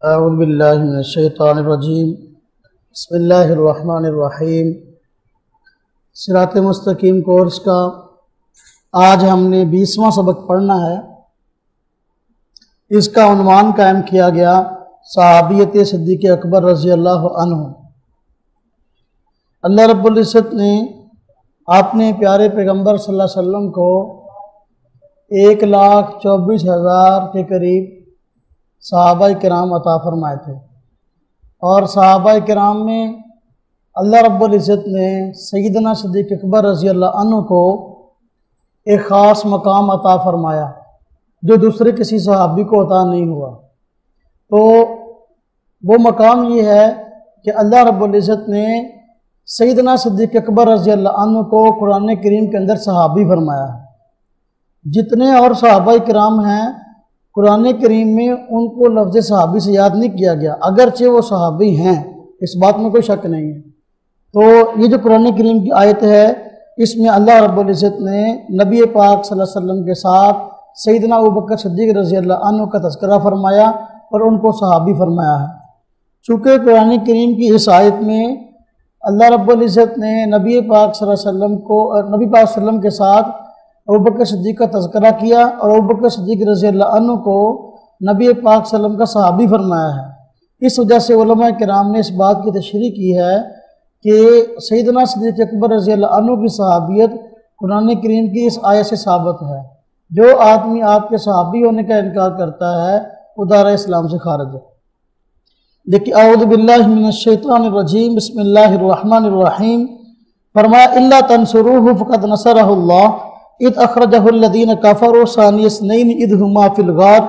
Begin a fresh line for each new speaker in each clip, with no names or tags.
اعوذ باللہ من الشیطان الرجیم بسم اللہ الرحمن الرحیم۔ صراط مستقیم کورس کا آج ہم نے 20واں سبق پڑھنا ہے۔ اس کا عنوان قائم کیا گیا صحابیت صدیق اکبر رضی اللہ عنہ۔ اللہ رب العزت نے اپنے پیارے پیغمبر صلی اللہ علیہ وسلم کو 1,24,000 کے قریب صحابہ کرام عطا فرمائے تھے، اور صحابہ کرام میں اللہ رب العزت نے سیدنا صدیق اکبر رضی اللہ عنہ کو ایک خاص مقام عطا فرمایا جو دوسرے کسی صحابی کو عطا نہیں ہوا۔ تو وہ مقام یہ ہے کہ اللہ رب العزت نے سیدنا صدیق اکبر رضی اللہ عنہ کو قرآن کریم کے اندر صحابی فرمایا ہے۔ جتنے اور صحابہ کرام ہیں قرآن کریم میں ان کو لفظ صحابی سے یاد نہیں کیا گیا، اگرچہ وہ صحابی ہیں، اس بات میں کوئی شک نہیں ہے۔ تو یہ جو قرآن کریم کی آیت ہے اس میں اللہ رب العزت نے نبی پاک صلی اللہ علیہ وسلم کے ساتھ سیدنا ابوبکر صدیق رضی اللہ عنہ کا تذکرہ فرمایا اور ان کو صحابی فرمایا ہے۔ چونکہ قرآن کریم کی اس آیت میں اللہ رب العزت نے نبی پاک صلی اللہ علیہ وسلم کو نبی پاک صلی اللہ علیہ وسلم کے ساتھ ابوبکر صدیق کا تذکرہ کیا اور ابوبکر صدیق رضی اللہ عنہ کو نبی پاک صلی اللہ علیہ وسلم کا صحابی فرمایا ہے۔ اس وجہ سے علماء کرام نے اس بات کی تشریح کی ہے کہ سیدنا صدیق اکبر رضی اللہ عنہ کی صحابیت قرآن کریم کی اس آیت سے ثابت ہے۔ جو آدمی آپ کے صحابی ہونے کا انکار کرتا ہے وہ دائرہ اسلام سے خارج ہے۔ لیکن اعوذ باللہ من الشیطان الرجیم بسم اللہ الرحمن الرحیم فرمایا الا تنصروه فقد نصرہ اللہ اذ اخرجہ الذین کفروا ثانی اثنین اذ ہما فی الغار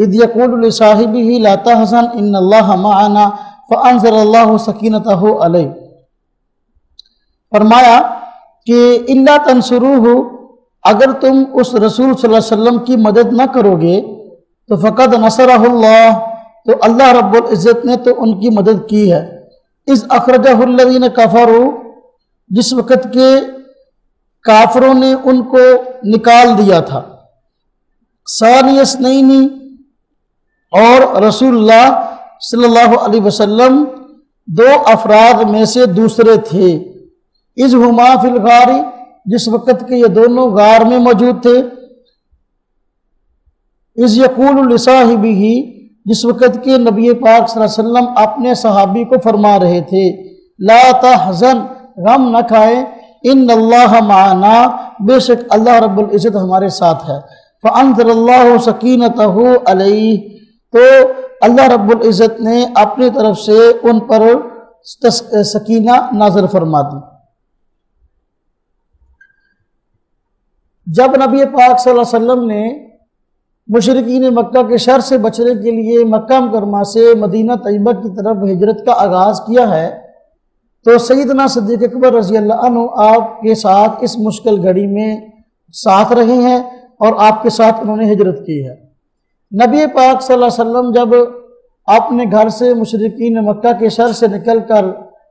اذ یقول لصاحبہ لا تحزن ان اللہ معنا فانزل اللہ سکینتہ علیہ۔ فرمایا کہ الا تنصروه، اگر تم اس رسول صلی اللہ علیہ وسلم کی مدد نہ کرو گے تو فقد نصرہ اللہ، تو اللہ رب العزت نے تو ان کی مدد کی ہے۔ اذ اخرجہ الذین کفروا، جس وقت کے کافروں نے ان کو نکال دیا تھا۔ ثانی اثنین، اور رسول اللہ صلی اللہ علیہ وسلم دو افراد میں سے دوسرے تھے۔ اذ ہما فی الغار، جس وقت کے یہ دونوں غار میں موجود تھے۔ اذ یقول لصاحبہ، جس وقت کے نبی پاک صلی اللہ علیہ وسلم اپنے صحابی کو فرما رہے تھے لا تحزن، غم نہ کھائے، ان اللہ معنا، بے شک اللہ رب العزت ہمارے ساتھ ہے۔ فانزل اللہ سکینتہ علیہ، تو اللہ رب العزت نے اپنی طرف سے ان پر سکینہ نازل فرما دی۔ جب نبی پاک صلی اللہ علیہ وسلم نے مشرکین مکہ کے شر سے بچنے کے لیے مکہ مکرمہ سے مدینہ طیبہ کی طرف ہجرت کا آغاز کیا ہے تو سیدنا صدیق اکبر رضی اللہ عنہ آپ کے ساتھ اس مشکل گھڑی میں ساتھ رہے ہیں اور آپ کے ساتھ انہوں نے ہجرت کی ہے۔ نبی پاک صلی اللہ علیہ وسلم جب اپنے گھر سے مشرکین مکہ کے شر سے نکل کر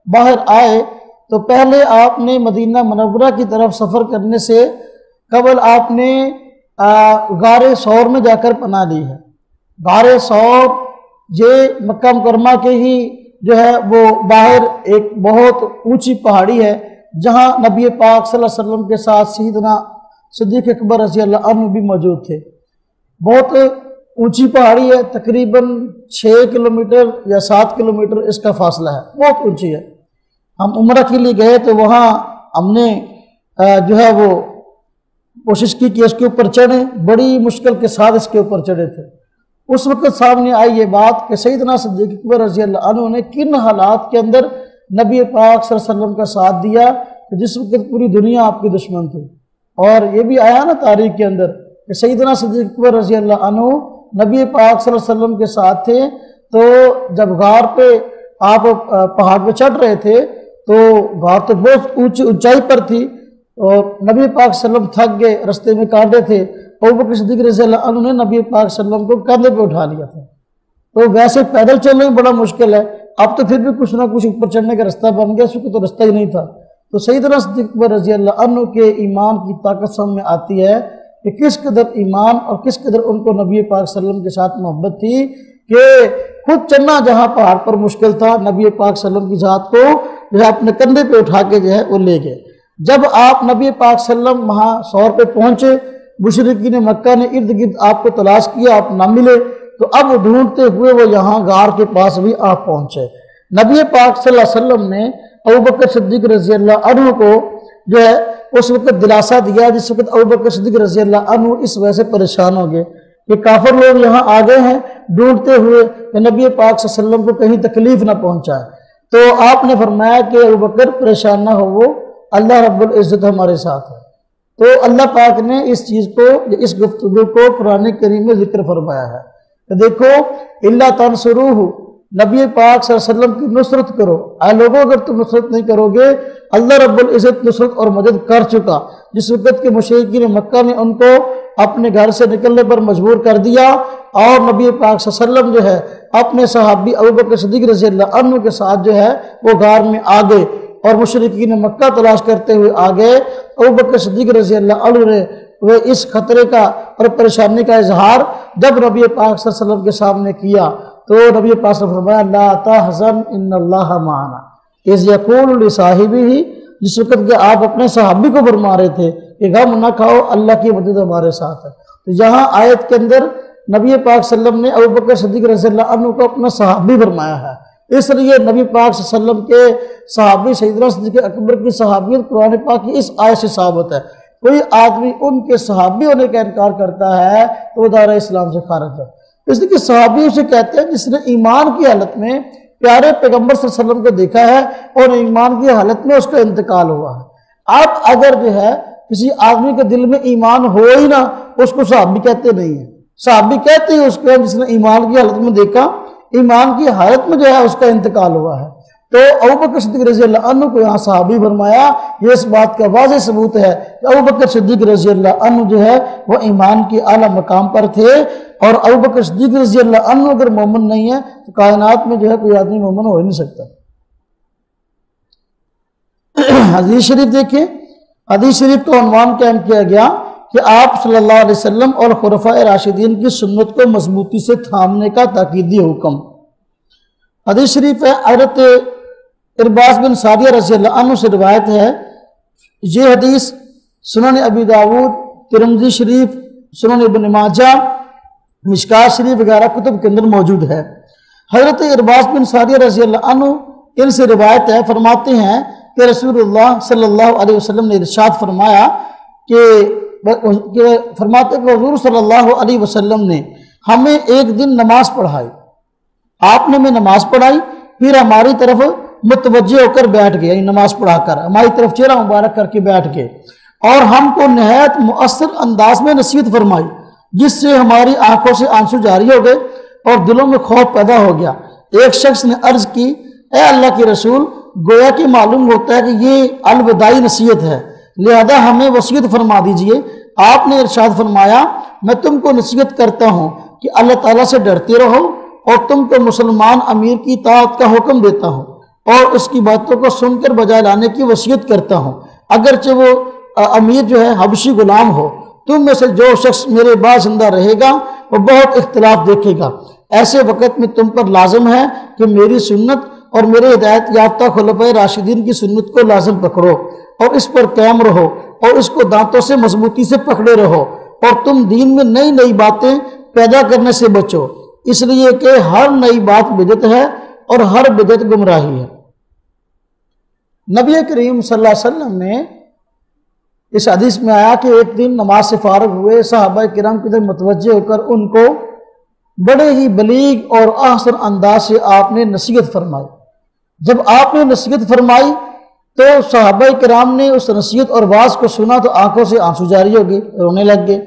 باہر آئے تو پہلے آپ نے مدینہ منورہ کی طرف سفر کرنے سے قبل آپ نے غار ثور میں جا کر پناہ لی ہے۔ غار ثور یہ مکہ مکرمہ کے ہی جو ہے وہ باہر ایک بہت اونچی پہاڑی ہے جہاں نبی پاک صلی اللہ علیہ وسلم کے ساتھ سیدنا صدیق اکبر رضی اللہ عنہ بھی موجود تھے۔ بہت اونچی پہاڑی ہے، تقریباً 6 کلومیٹر یا 7 کلومیٹر اس کا فاصلہ ہے، بہت اونچی ہے۔ ہم عمرہ کے لیے گئے تو وہاں ہم نے جو ہے وہ کوشش کی کہ اس کے اوپر چڑھیں، بڑی مشکل کے ساتھ اس کے اوپر چڑھے تھے۔ اس وقت سامنے آئی یہ بات کہ سیدنا صدیق اکبر رضی اللہ عنہ نے کن حالات کے اندر نبی پاک صلی اللہ علیہ وسلم کا ساتھ دیا کہ جس وقت پوری دنیا آپ کی دشمن تھی۔ اور یہ بھی آیا نا تاریخ کے اندر کہ سیدنا صدیق اکبر رضی اللہ عنہ نبی پاک صلی اللہ علیہ وسلم کے ساتھ تھے، تو جب غار پہ آپ پہاڑ پہ چڑھ رہے تھے تو غار تو بہت اونچائی پر تھی اور نبی پاک صلی اللہ علیہ وسلم تھک گئے، رستے میں کانٹے تھے، ابوبکر صدیق رضی اللہ عنہ نے نبی پاک صلی اللہ علیہ وسلم کو کندھے پہ اٹھا لیا تھا۔ تو ویسے پیدل چلنا بڑا مشکل ہے، اب تو پھر بھی کچھ نہ کچھ اوپر چڑھنے کا رستہ بن گیا، اس وقت تو رستہ ہی نہیں تھا۔ تو سیدنا صدیق اکبر رضی اللہ عنہ کے ایمان کی طاقت سمجھ میں آتی ہے کہ کس قدر ایمان اور کس قدر ان کو نبی پاک صلی اللہ علیہ وسلم کے ساتھ محبت تھی کہ خود چلنا جہاں پہاڑ پر مشکل تھا، نبی پاک صلی اللہ علیہ وسلم کی ذات کو جو ہے اپنے کندھے پہ اٹھا کے جو ہے وہ لے گئے۔ جب آپ نبی پاک صلی اللہ علیہ وسلم وہاں سور پہ پہنچے، مشرکین مکہ نے ارد گرد آپ کو تلاش کیا، آپ نہ ملے، تو اب ڈھونڈتے ہوئے وہ یہاں غار کے پاس بھی آپ پہنچے۔ نبی پاک صلی اللہ علیہ وسلم نے ابوبکر صدیق رضی اللہ عنہ کو جو ہے اس وقت دلاسا دیا جس وقت ابوبکر صدیق رضی اللہ عنہ اس وجہ سے پریشان ہو گئے کہ کافر لوگ یہاں آ گئے ہیں ڈھونڈتے ہوئے کہ نبی پاک صلی اللہ علیہ وسلم کو کہیں تکلیف نہ پہنچائے۔ تو آپ نے فرمایا کہ ابوبکر پریشان نہ ہو، وہ اللہ رب العزت ہمارے ساتھ ہے۔ تو اللہ پاک نے اس چیز کو، اس گفتگو کو قرآن کریم میں ذکر فرمایا ہے کہ دیکھو اللہ تنصروہ، نبی پاک صلی اللہ علیہ وسلم کی نصرت کرو۔ اے لوگوں اگر تم نصرت نہیں کرو گے، اللہ رب العزت نصرت اور مدد کر چکا۔ جس وقت کے مشرکین مکہ نے ان کو اپنے گھر سے نکلنے پر مجبور کر دیا اور نبی پاک صلی اللہ علیہ وسلم جو ہے اپنے صحابی ابوبکر صدیق رضی اللہ عنہ کے ساتھ جو ہے وہ غار میں آ گئے اور مشرکین مکہ تلاش کرتے ہوئے آ گئے۔ ابوبکر صدیق رضی اللہ عنہ نے وہ اس خطرے کا اور پریشانی کا اظہار جب نبی پاک صلی اللہ علیہ وسلم کے سامنے کیا تو نبی پاک صلی اللہ علیہ وسلم نے فرمایا لا تحزن ان اللہ معنا اذ یقول لصاحبہ، جس وقت کہ آپ اپنے صحابی کو فرما رہے تھے کہ غم نہ کھاؤ، اللہ کی مدد ہمارے ساتھ ہے۔ تو یہاں آیت کے اندر نبی پاک صلی اللہ علیہ وسلم نے ابوبکر صدیق رضی اللہ عنہ کو اپنا صحابی فرمایا ہے، اس لیے نبی پاک صلی اللہ علیہ وسلم کے صحابی سیدنا صدیق اکبر کی صحابیت قرآن پاک کی اس آیت سے ثابت ہے۔ کوئی آدمی ان کے صحابی ہونے کا انکار کرتا ہے تو وہ دائرہ اسلام سے خارج ہے۔ اس لیے کہ صحابی اسے کہتے ہیں جس نے ایمان کی حالت میں پیارے پیغمبر صلی اللہ علیہ وسلم کو دیکھا ہے اور ایمان کی حالت میں اس کا انتقال ہوا ہے۔ آپ اگر جو ہے کسی آدمی کے دل میں ایمان ہو ہی نہ، اس کو صحابی کہتے نہیں ہیں۔ صحابی کہتے ہیں اس کو جس نے ایمان کی حالت میں دیکھا، ایمان کی حالت میں جو ہے اس کا انتقال ہوا ہے۔ تو ابوبکر صدیق رضی اللہ عنہ کو یہاں صحابی فرمایا، یہ اس بات کا واضح ثبوت ہے کہ ابوبکر صدیق رضی اللہ عنہ جو ہے وہ ایمان کی اعلیٰ مقام پر تھے، اور ابوبکر صدیق رضی اللہ عنہ اگر مومن نہیں ہے تو کائنات میں جو ہے کوئی آدمی مومن ہو ہی نہیں سکتا۔ حدیث شریف دیکھیں، حدیث شریف کا عنوان قائم کیا گیا کہ آپ صلی اللہ علیہ وسلم اور خلفائے راشدین کی سنت کو مضبوطی سے تھامنے کا تاکیدی حکم۔ حدیث شریف ہے حضرت ارباز بن ساریہ رضی اللہ عنہ سے روایت ہے، یہ حدیث سنن ابی داود، ترمذی شریف، سنن ابن ماجہ، مشکات شریف وغیرہ کتب کے اندر موجود ہے۔ حضرت ارباز بن ساریہ رضی اللہ عنہ ان سے روایت ہے، فرماتے ہیں کہ رسول اللہ صلی اللہ علیہ وسلم نے ارشاد فرمایا کہ حضور صلی اللہ علیہ وسلم نے ہمیں ایک دن نماز پڑھائی، آپ نے ہمیں نماز پڑھائی، پھر ہماری طرف متوجہ ہو کر بیٹھ گئے، یعنی نماز پڑھا کر ہماری طرف چہرہ مبارک کر کے بیٹھ گئے، اور ہم کو نہایت مؤثر انداز میں نصیحت فرمائی جس سے ہماری آنکھوں سے آنسو جاری ہو گئے اور دلوں میں خوف پیدا ہو گیا۔ ایک شخص نے عرض کی، اے اللہ کے رسول، گویا کہ معلوم ہوتا ہے کہ یہ الوداعی نصیحت ہے، لہذا ہمیں وصیت فرما دیجئے۔ آپ نے ارشاد فرمایا، میں تم کو نصیحت کرتا ہوں کہ اللہ تعالیٰ سے ڈرتے رہو، اور تم کو مسلمان امیر کی اطاعت کا حکم دیتا ہوں اور اس کی باتوں کو سن کر بجائے لانے کی وصیت کرتا ہوں، اگرچہ وہ امیر جو ہے حبشی غلام ہو۔ تم میں سے جو شخص میرے بعد زندہ رہے گا وہ بہت اختلاف دیکھے گا، ایسے وقت میں تم پر لازم ہے کہ میری سنت اور میرے ہدایت یافتہ خلفائے راشدین کی سنت کو لازم پکڑو اور اس پر قائم رہو اور اس کو دانتوں سے مضبوطی سے پکڑے رہو، اور تم دین میں نئی نئی باتیں پیدا کرنے سے بچو، اس لیے کہ ہر نئی بات بدعت ہے اور ہر بدعت گمراہی ہے۔ نبی کریم صلی اللہ علیہ وسلم نے اس حدیث میں آیا کہ ایک دن نماز سے فارغ ہوئے، صحابہ کرام کی طرف متوجہ ہو کر ان کو بڑے ہی بلیغ اور احسن انداز سے آپ نے نصیحت فرمائی۔ جب آپ نے نصیحت فرمائی تو صحابہ کرام نے اس نصیحت اور واعظ کو سنا تو آنکھوں سے آنسو جاری ہو گئے، رونے لگ گئے۔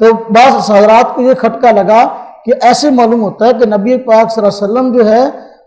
تو بعض حضرات کو یہ کھٹکا لگا کہ ایسے معلوم ہوتا ہے کہ نبی پاک صلی اللہ علیہ وسلم جو ہے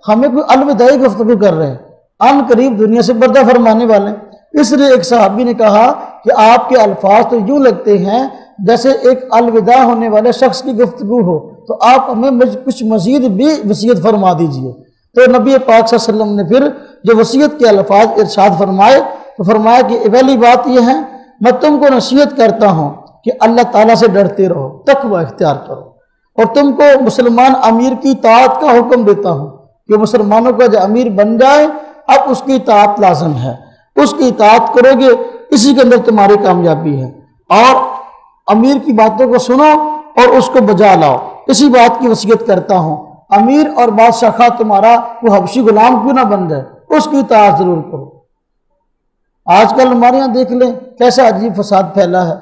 ہمیں کوئی الوداعی گفتگو کر رہے ہیں، ان قریب دنیا سے پردہ فرمانے والے ہیں۔ اس لیے ایک صحابی نے کہا کہ آپ کے الفاظ تو یوں لگتے ہیں جیسے ایک الوداع ہونے والے شخص کی گفتگو ہو، تو آپ ہمیں کچھ مزید بھی وصیت فرما دیجئے۔ تو نبی پاک صلی اللہ علیہ وسلم نے پھر جو وصیت کے الفاظ ارشاد فرمائے تو فرمایا کہ پہلی بات یہ ہے، میں تم کو نصیحت کرتا ہوں کہ اللہ تعالیٰ سے ڈرتے رہو، تقوی اختیار کرو۔ اور تم کو مسلمان امیر کی اطاعت کا حکم دیتا ہوں کہ مسلمانوں کا جو امیر بن جائے اب اس کی اطاعت لازم ہے، اس کی اطاعت کرو گے، اسی کے اندر تمہاری کامیابی ہے، اور امیر کی باتوں کو سنو اور اس کو بجا لاؤ، اسی بات کی وصیت کرتا ہوں۔ امیر اور بادشاہ خواہ تمہارا وہ حبشی غلام کیوں نہ بن جائے، اس کی اطاعت ضرور کرو۔ آج کل ہمارے یہاں دیکھ لیں کیسا عجیب فساد پھیلا ہے،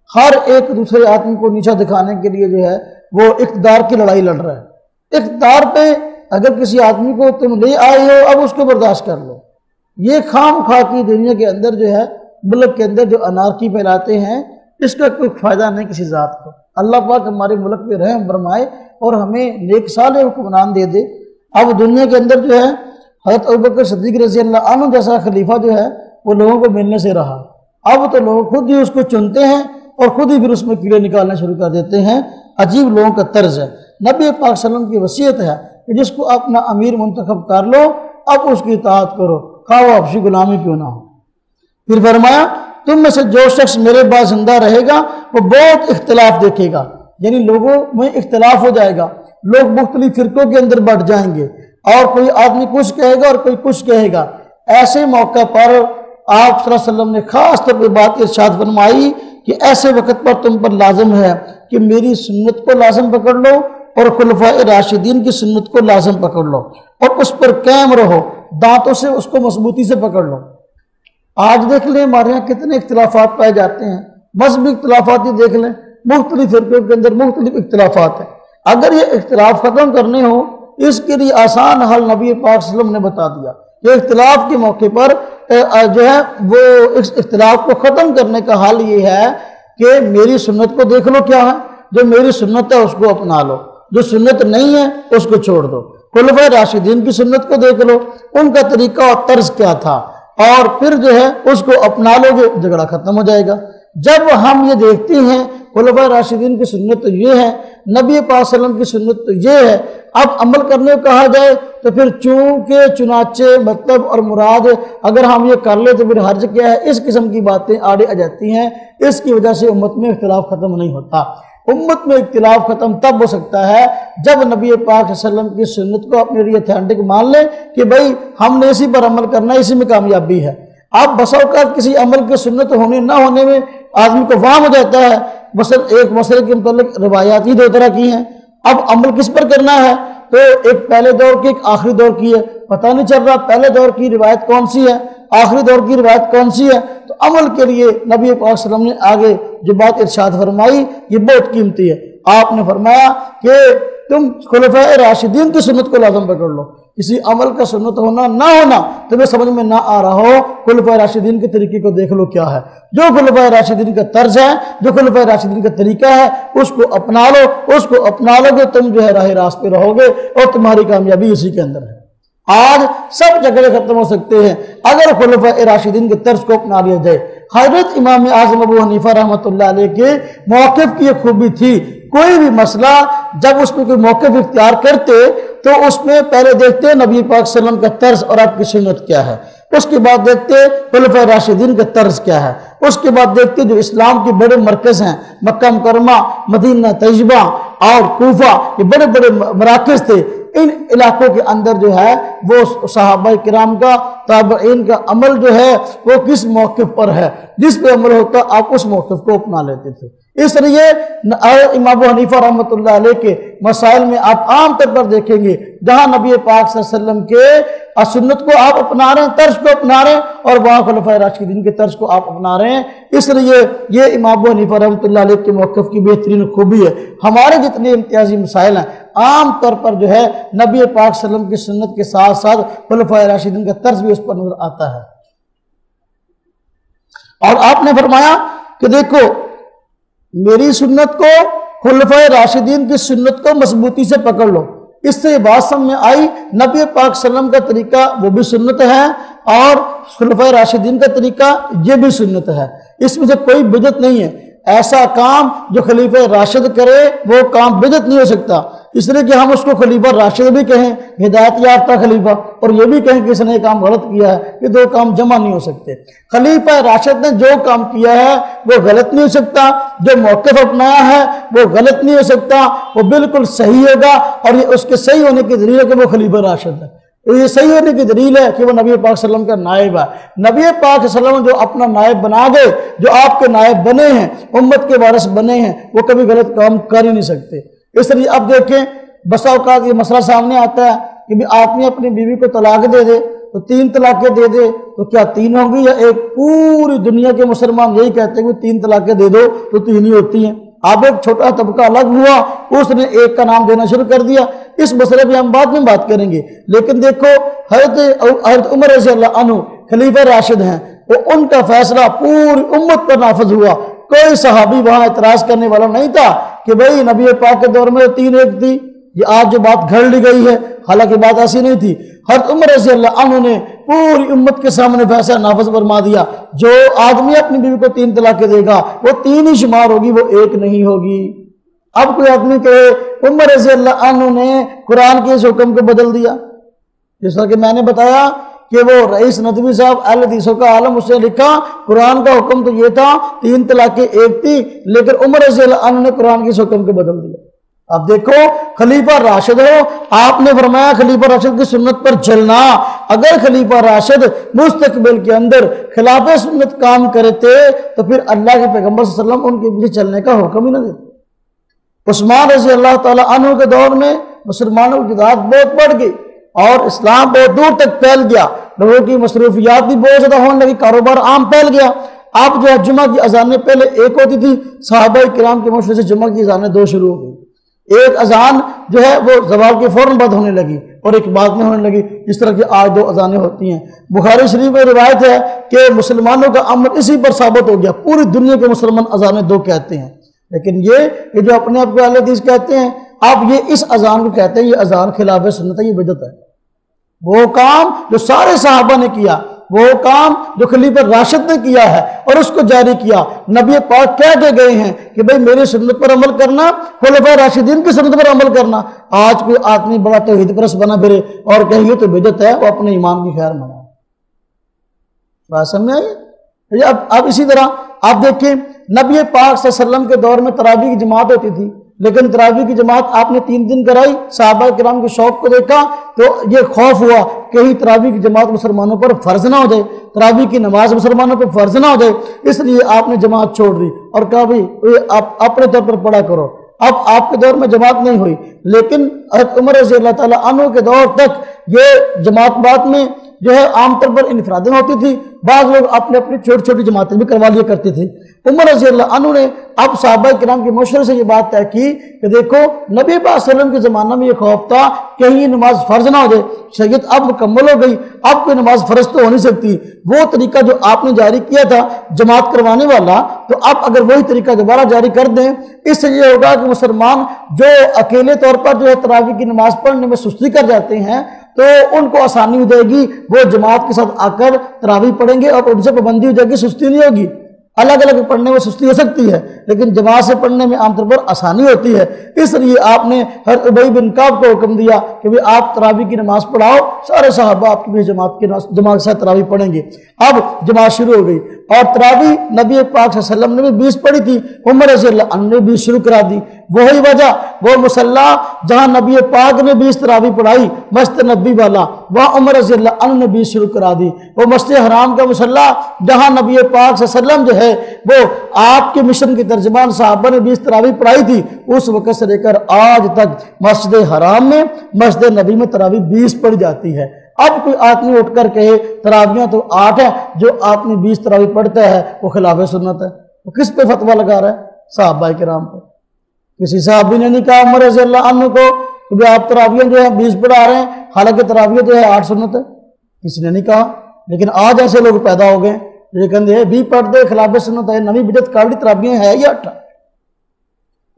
ہر ایک دوسرے آدمی کو نیچا دکھانے کے لیے جو ہے وہ اقتدار کی لڑائی لڑ رہا ہے۔ اقتدار پہ اگر کسی آدمی کو تم لے آئے ہو اب اس کو برداشت کر لو۔ یہ خام خواہ کی دنیا کے اندر جو ہے ملک کے اندر جو انارکی پھیلاتے ہیں، اس کا کوئی فائدہ نہیں کسی ذات کو۔ اللہ پاک ہمارے ملک پہ رحم فرمائے اور ہمیں نیک صالح حکمران دے دے۔ اب دنیا کے اندر جو ہے حضرت ابوبکر صدیق رضی اللہ عنہ جیسا خلیفہ جو ہے وہ لوگوں کو ملنے سے رہا، اب تو لوگ خود ہی اس کو چنتے ہیں اور خود ہی پھر اس میں کیڑے نکالنا شروع کر دیتے ہیں۔ عجیب لوگوں کا طرز ہے۔ نبی پاک صلی اللہ علیہ وسلم کی وصیت ہے کہ جس کو اپنا امیر منتخب کر لو اب اس کی اطاعت کرو، خواہ وہ حبشی غلامی کیوں نہ ہو۔ پھر فرمایا تم میں سے جو شخص میرے بعد زندہ رہے گا وہ بہت اختلاف دیکھے گا، یعنی لوگوں میں اختلاف ہو جائے گا، لوگ مختلف فرقوں کے اندر بٹ جائیں گے اور کوئی آدمی کچھ کہے گا اور کوئی کچھ کہے گا۔ ایسے موقع پر آپ صلی اللہ علیہ وسلم نے خاص طور پہ بات ارشاد فرمائی کہ ایسے وقت پر تم پر لازم ہے کہ میری سنت کو لازم پکڑ لو اور خلفائے راشدین کی سنت کو لازم پکڑ لو اور اس پر قائم رہو، دانتوں سے اس کو مضبوطی سے پکڑ لو۔ آج دیکھ لیں ہمارے یہاں کتنے اختلافات پائے جاتے ہیں، مذہبی اختلافات ہی دیکھ لیں، مختلف فرقوں کے اندر مختلف اختلافات ہیں۔ اگر یہ اختلاف ختم کرنے ہو اس کے لیے آسان حل نبی پاک صلی اللہ علیہ وسلم نے بتا دیا۔ یہ اختلاف کے موقع پر جو ہے وہ اس اختلاف کو ختم کرنے کا حل یہ ہے کہ میری سنت کو دیکھ لو کیا ہے، جو میری سنت ہے اس کو اپنا لو، جو سنت نہیں ہے اس کو چھوڑ دو۔ خلفائے راشدین کی سنت کو دیکھ لو، ان کا طریقہ اور طرز کیا تھا، اور پھر جو ہے اس کو اپنا لو گے، جھگڑا ختم ہو جائے گا۔ جب ہم یہ دیکھتے ہیں خلفائے راشدین کی سنت تو یہ ہے، نبی پاک صلی اللہ علیہ وسلم کی سنت تو یہ ہے، اب عمل کرنے کو کہا جائے تو پھر چونکہ چنانچہ مطلب اور مراد اگر ہم یہ کر لیں تو پھر حرج کیا ہے، اس قسم کی باتیں آڑے آ جاتی ہیں۔ اس کی وجہ سے امت میں اختلاف ختم نہیں ہوتا۔ امت میں اختلاف ختم تب ہو سکتا ہے جب نبی پاک صلی اللہ علیہ وسلم کی سنت کو اپنے لیے اتھینٹک مان لیں کہ بھائی ہم نے اسی پر عمل کرنا ہے، اسی میں کامیابی ہے۔ اب بسا اوقات کسی عمل کی سنت ہونے نہ ہونے میں آدمی کو وہم ہو جاتا ہے، مثلا ایک مسئلے کے متعلق روایات ہی دو طرح کی ہیں، اب عمل کس پر کرنا ہے؟ تو ایک پہلے دور کی ایک آخری دور کی ہے، پتہ نہیں چل رہا پہلے دور کی روایت کون سی ہے، آخری دور کی روایت کون سی ہے۔ تو عمل کے لیے نبی پاک صلی اللہ علیہ وسلم نے آگے جو بات ارشاد فرمائی یہ بہت قیمتی ہے۔ آپ نے فرمایا کہ تم خلفائے راشدین کی سنت کو لازم پکڑ لو، کسی عمل کا سنت ہونا نہ ہونا تمہیں سمجھ میں نہ آ رہا ہو، خلفائے راشدین کے طریقے کو دیکھ لو کیا ہے، جو خلفائے راشدین کا طرز ہے، جو خلفائے راشدین کا طریقہ ہے اس کو اپنا لو، اس کو اپنا لو گے تم جو ہے راہ راست پہ رہو گے اور تمہاری کامیابی اسی کے اندر ہے۔ آج سب جھگڑے ختم ہو سکتے ہیں اگر خلفائے راشدین کے طرز کو اپنا لیا جائے۔ حضرت امام اعظم ابو حنیفہ رحمۃ اللہ علیہ کے موقف کی یہ خوبی تھی، کوئی بھی مسئلہ جب اس میں کوئی موقف اختیار کرتے تو اس میں پہلے دیکھتے نبی پاک صلی اللہ علیہ وسلم کا طرز اور آپ کی سنت کیا ہے، اس کے بعد دیکھتے خلفائے راشدین کا طرز کیا ہے، اس کے بعد دیکھتے جو اسلام کے بڑے مرکز ہیں مکہ مکرمہ، مدینہ طیبہ اور کوفہ، یہ بڑے بڑے مراکز تھے، ان علاقوں کے اندر جو ہے وہ صحابہ کرام کا تابعین کا عمل جو ہے وہ کس موقف پر ہے، جس پہ عمل ہوتا آپ اس موقف کو اپنا لیتے تھے۔ اس لیے امام ابو حنیفہ رحمۃ اللہ علیہ کے مسائل میں آپ عام طور پر دیکھیں گے جہاں نبی پاک صلی اللہ علیہ وسلم کے سنت کو آپ اپنا رہے ہیں، طرز کو اپنا رہے ہیں، اور وہاں خلفائے راشدین کے طرز کو آپ اپنا رہے ہیں۔ اس لیے یہ امام ابو حنیفہ رحمۃ اللہ علیہ کے موقف کی بہترین خوبی ہے۔ ہمارے جتنے امتیازی مسائل ہیں عام طور پر جو ہے نبی پاک صلی اللہ علیہ وسلم کی سنت کے ساتھ ساتھ خلفائے راشدین کا طرز بھی اس پر نظر آتا ہے۔ اور آپ نے فرمایا کہ دیکھو میری سنت کو خلفائے راشدین کی سنت کو مضبوطی سے پکڑ لو۔ اس سے بات سمجھ میں آئی نبی پاک صلی اللہ علیہ وسلم کا طریقہ وہ بھی سنت ہے اور خلفائے راشدین کا طریقہ یہ بھی سنت ہے، اس میں سے کوئی بدعت نہیں ہے۔ ایسا کام جو خلیفہ راشد کرے وہ کام بدعت نہیں ہو سکتا، اس لیے کہ ہم اس کو خلیفہ راشد بھی کہیں، ہدایت یافتہ خلیفہ، اور یہ بھی کہیں کہ اس نے یہ کام غلط کیا ہے، یہ دو کام جمع نہیں ہو سکتے۔ خلیفہ راشد نے جو کام کیا ہے وہ غلط نہیں ہو سکتا، جو موقف اپنایا ہے وہ غلط نہیں ہو سکتا، وہ بالکل صحیح ہوگا، اور یہ اس کے صحیح ہونے کی دلیل ہے کہ وہ خلیفہ راشد ہے۔ تو یہ صحیح ہونے کی دلیل ہے کہ وہ نبی پاک صلی اللہ علیہ وسلم کا نائب ہے۔ نبی پاک صلی اللہ علیہ وسلم جو اپنا نائب بنا گئے، جو آپ کے نائب بنے ہیں، امت کے وارث بنے ہیں، وہ کبھی غلط کام کر ہی نہیں سکتے۔ اس لیے اب دیکھیں بسا اوقات یہ مسئلہ سامنے آتا ہے کہ آدمی اپنی بیوی کو طلاق دے دے تو 3 طلاقیں دے دے تو کیا 3 ہوں گی یا ایک؟ پوری دنیا کے مسلمان یہی کہتے ہیں کہ 3 طلاقیں دے دو تو 3 ہی ہوتی ہیں۔ اب ایک چھوٹا طبقہ الگ ہوا، اس نے ایک کا نام دینا شروع کر دیا۔ اس مسئلے پہ ہم بعد میں بات کریں گے، لیکن دیکھو حضرت عمر رضی اللہ عنہ خلیفہ راشد ہیں، وہ ان کا فیصلہ پوری امت پر نافذ ہوا۔ کوئی صحابی وہاں اعتراض کرنے والا نہیں تھا کہ بھئی نبی پاک کے دور میں 3 ایک تھی، یہ آج جو بات گھڑ لی گئی ہے، حالانکہ بات ایسی نہیں تھی۔ حضرت عمر رضی اللہ عنہ نے پوری امت کے سامنے فیصلہ نافذ فرما دیا، جو آدمی اپنی بیوی کو 3 طلاقیں دے گا وہ 3 ہی شمار ہوگی، وہ 1 نہیں ہوگی۔ اب کوئی آدمی کہے عمر رضی اللہ عنہ نے قرآن کے اس حکم کو بدل دیا، جس طرح کہ میں نے بتایا کہ وہ رئیس ندوی صاحب اہل حدیثوں کا عالم، اس نے لکھا قرآن کا حکم تو یہ تھا 3 طلاقیں 1 تھی، لیکن عمر رضی اللہ عنہ نے قرآن کے اس حکم کو بدل دیا۔ اب دیکھو خلیفہ راشد ہو، آپ نے فرمایا خلیفہ راشد کی سنت پر چلنا۔ اگر خلیفہ راشد مستقبل کے اندر خلاف سنت کام کرتے تو پھر اللہ کے پیغمبر صلی اللہ علیہ وسلم ان کے پیچھے چلنے کا حکم ہی نہ دیتے۔ عثمان رضی اللہ تعالیٰ عنہ کے دور میں مسلمانوں کی تعداد بہت بڑھ گئی اور اسلام بہت دور تک پھیل گیا، لوگوں کی مصروفیات بھی بہت زیادہ ہونے لگی، کاروبار عام پھیل گیا۔ اب جو ہے جمعہ کی اذانیں پہلے 1 ہوتی تھی، صحابہ کرام کے مشورے سے جمعہ کی اذانیں 2 شروع ہو گئی۔ ایک اذان جو ہے وہ زوال کے فوراً بعد ہونے لگی اور ایک بعد میں ہونے لگی، جس طرح کہ آج 2 اذانیں ہوتی ہیں۔ بخاری شریف میں روایت ہے کہ مسلمانوں کا عمل اسی پر ثابت ہو گیا، پوری دنیا کے مسلمان اذانیں 2 کہتے ہیں، لیکن یہ جو اپنے آپ کو اہل حدیث کہتے ہیں، آپ یہ اس اذان کو کہتے ہیں یہ اذان خلاف سنت ہے، یہ بدعت ہے۔ وہ کام جو سارے صحابہ نے کیا، وہ کام جو خلیفہ راشد نے کیا ہے اور اس کو جاری کیا، نبی پاک کہہ کے گئے ہیں کہ بھئی میری سنت پر عمل کرنا، خلفاء راشدین کی سنت پر عمل کرنا۔ آج کوئی آدمی بڑا توحید پرست بنا پھرے اور کہے یہ تو بدعت ہے، وہ اپنے ایمان کی خیر منائے۔ بات سمجھ آئی؟ اب اسی طرح آپ دیکھیں نبی پاک صلی اللہ علیہ وسلم کے دور میں تراویح کی جماعت ہوتی تھی، لیکن تراویح کی جماعت آپ نے 3 دن کرائی، صحابہ کرام کے شوق کو دیکھا تو یہ خوف ہوا کہیں تراویح کی جماعت مسلمانوں پر فرض نہ ہو جائے، تراویح کی نماز مسلمانوں پر فرض نہ ہو جائے، اس لیے آپ نے جماعت چھوڑ دی اور کہا بھئی آپ اپنے طور پر پڑھا کرو۔ اب آپ کے دور میں جماعت نہیں ہوئی، لیکن حضرت عمر رضی اللہ تعالیٰ عنہ کے دور تک یہ جماعت بات میں جو ہے عام طور پر انفرادیں ہوتی تھی، بعض لوگ اپنے اپنی چھوٹی چھوٹی جماعتیں بھی کروا لیا کرتے تھے۔ عمر رضی اللہ عنہ نے اب صحابہ کرام کے مشورے سے یہ بات طے کی کہ دیکھو نبی پاک صلی اللہ علیہ وسلم کے زمانہ میں یہ خوف تھا کہیں یہ نماز فرض نہ ہو جائے، شریعت اب مکمل ہو گئی، اب کوئی نماز فرض تو ہو نہیں سکتی، وہ طریقہ جو آپ نے جاری کیا تھا جماعت کروانے والا، تو اب اگر وہی طریقہ دوبارہ جاری کر دیں، اس سے یہ ہوگا کہ مسلمان جو اکیلے طور پر جو ہے تراویح کی نماز پڑھنے میں سستی کر جاتے ہیں تو ان کو آسانی ہو جائے گی، وہ جماعت کے ساتھ آ کر تراویح پڑھیں گے اور ان سے پابندی ہو جائے گی، سستی نہیں ہوگی۔ الگ الگ پڑھنے میں سستی ہو سکتی ہے لیکن جماعت سے پڑھنے میں عام طور پر آسانی ہوتی ہے، اس لیے آپ نے حضرت ابی بن کعب کو حکم دیا کہ آپ تراویح کی نماز پڑھاؤ، سارے صحابہ آپ کی جماعت کے ساتھ تراویح پڑھیں گے۔ اب جماعت شروع ہو گئی اور تراویح نبی پاک صلی اللہ علیہ وسلم نے بھی 20 پڑھی تھی، عمر رضی اللہ عنہ نے 20 شروع کرا دی۔ وہی وجہ، وہ مصلی جہاں نبی پاک نے 20 تراویح پڑھائی مسجد نبی والا، وہاں عمر رضی اللہ عنہ نے 20 شروع کرا دی۔ وہ مسجد حرام کا مصلی جہاں نبی پاک صلی اللہ علیہ وسلم جو ہے وہ آپ کے مشن کی ترجمان صحابہ نے 20 تراویح پڑھائی تھی، اس وقت سے لے کر آج تک مسجد حرام میں مسجد نبی میں تراویح 20 پڑھی جاتی ہے۔ اب کوئی آدمی اٹھ کر کہے تراویحاں تو 8 ہیں، جو آدمی 20 تراویح پڑھتا ہے وہ خلاف سنت ہے، وہ کس پہ فتویٰ لگا رہا ہے؟ صحابہ کرام پر۔ کسی صحابی نے نہیں کہا عمر رضی اللہ عنہ کو کہ آپ تراویحاں جو ہے 20 پڑھا رہے ہیں، حالانکہ تراویح جو ہے 8 سنت ہے، کسی نے نہیں کہا۔ لیکن آج ایسے لوگ پیدا ہو گئے یہ کہتے ہیں 20 پڑھ دے خلاف سنت ہے، نوی بدعت کر لی، تراویحاں ہے یا 8؟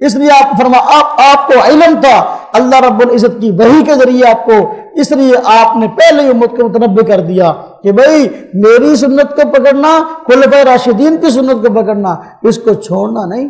اس لیے آپ فرما آپ کو علم تھا، اللہ رب العزت کی وحی کے ذریعے آپ کو، اس لیے آپ نے پہلے امت کو متنبع کر دیا کہ بھئی میری سنت کو پکڑنا، خلفائے راشدین کی سنت کو پکڑنا، اس کو چھوڑنا نہیں۔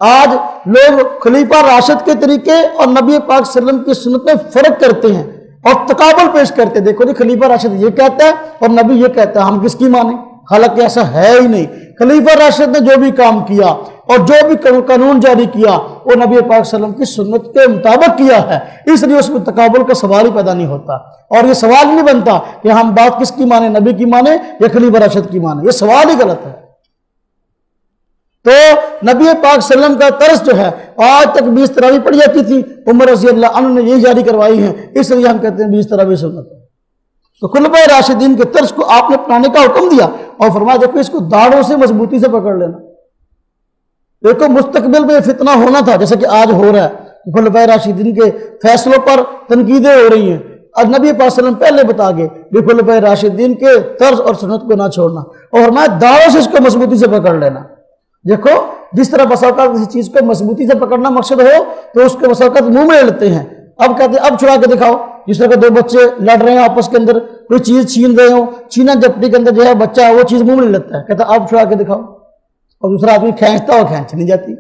آج لوگ خلیفہ راشد کے طریقے اور نبی پاک صلی اللہ علیہ وسلم کی سنت میں فرق کرتے ہیں اور تقابل پیش کرتے ہیں، دیکھو جی خلیفہ راشد یہ کہتا ہے اور نبی یہ کہتا ہے، ہم کس کی مانیں؟ حالانکہ ایسا ہے ہی نہیں۔ خلیفہ راشد نے جو بھی کام کیا اور جو بھی قانون جاری کیا وہ نبی پاک صلی اللہ علیہ وسلم کی سنت کے مطابق کیا ہے، اس لیے اس میں تقابل کا سوال ہی پیدا نہیں ہوتا، اور یہ سوال نہیں بنتا کہ ہم بات کس کی مانیں، نبی کی مانیں یا خلیفہ راشد کی مانیں، یہ سوال ہی غلط ہے۔ تو نبی پاک صلی اللہ علیہ وسلم کا طرز جو ہے آج تک 20 تراویح پڑھی جاتی تھی، عمر رضی اللہ عنہ نے یہی جاری کروائی ہیں، اس لیے ہم کہتے ہیں 20 تراویح سنت ہے۔ تو خلفائے راشدین کے طرز کو آپ نے اپنانے کا حکم دیا اور فرمایا دیکھو اس کو داڑھوں سے مضبوطی سے پکڑ لینا۔ دیکھو مستقبل میں فتنہ ہونا تھا جیسا کہ آج ہو رہا ہے، خلفائے راشدین کے فیصلوں پر تنقیدیں ہو رہی ہیں، اور نبی پاک صلی اللہ علیہ وسلم پہلے بتا گئے کہ خلفائے راشدین کے طرز اور سنت کو نہ چھوڑنا، اور فرمایا داڑھوں سے اس کو مضبوطی سے پکڑ لینا۔ دیکھو جس طرح بسا اوقات کسی چیز کو مضبوطی سے پکڑنا مقصد ہو تو اس کے بسا اوقات منہ میں لے لیتے ہیں، اب کہتے ہیں اب چھڑا کے دکھاؤ۔ جس طرح کہ دو بچے لڑ رہے ہیں آپس کے اندر، کوئی چیز چھین رہے ہوں، چھینا جپٹی کے اندر جو ہے بچہ وہ چیز منہ میں لے لیتا ہے، کہتا ہے اب چھڑا کے دکھاؤ، اور دوسرا آدمی کھینچتا اور کھینچ نہیں جاتی،